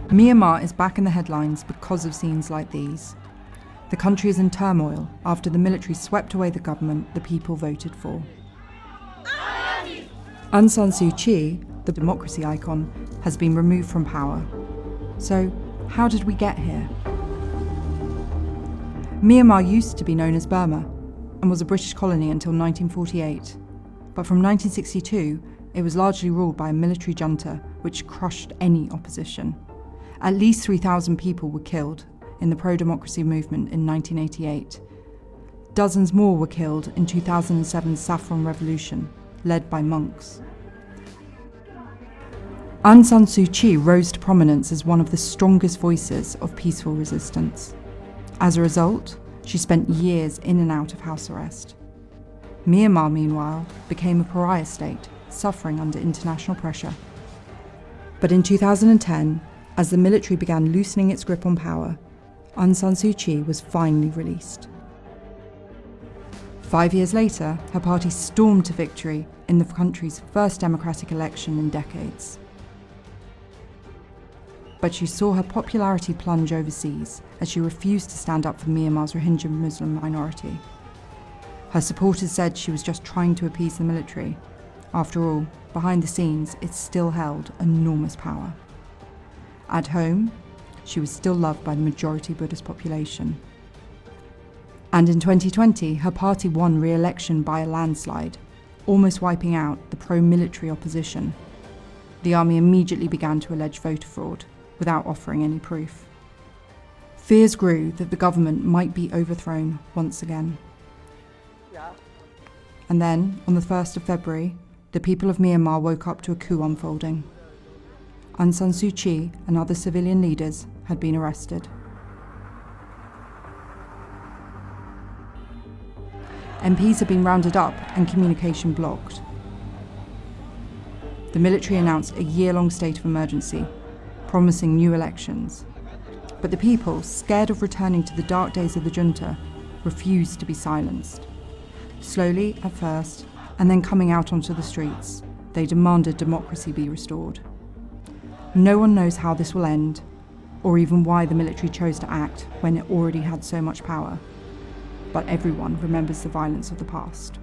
Myanmar is back in the headlines because of scenes like these. The country is in turmoil after the military swept away the government the people voted for. Aung San Suu Kyi, the democracy icon, has been removed from power. So, how did we get here? Myanmar used to be known as Burma and was a British colony until 1948. But from 1962, it was largely ruled by a military junta which crushed any opposition. At least 3,000 people were killed in the pro-democracy movement in 1988. Dozens more were killed in 2007's Saffron Revolution, led by monks. Aung San Suu Kyi rose to prominence as one of the strongest voices of peaceful resistance. As a result, she spent years in and out of house arrest. Myanmar, meanwhile, became a pariah state, suffering under international pressure. But in 2010, as the military began loosening its grip on power, Aung San Suu Kyi was finally released. 5 years later, her party stormed to victory in the country's first democratic election in decades. But she saw her popularity plunge overseas as she refused to stand up for Myanmar's Rohingya Muslim minority. Her supporters said she was just trying to appease the military. After all, behind the scenes, it still held enormous power. At home, she was still loved by the majority Buddhist population. And in 2020, her party won re-election by a landslide, almost wiping out the pro-military opposition. The army immediately began to allege voter fraud, without offering any proof. Fears grew that the government might be overthrown once again. And then, on the 1st of February, the people of Myanmar woke up to a coup unfolding. Aung San Suu Kyi and other civilian leaders had been arrested. MPs had been rounded up and communication blocked. The military announced a year-long state of emergency, promising new elections. But the people, scared of returning to the dark days of the junta, refused to be silenced. Slowly at first, and then coming out onto the streets, they demanded democracy be restored. No one knows how this will end, or even why the military chose to act when it already had so much power. But everyone remembers the violence of the past.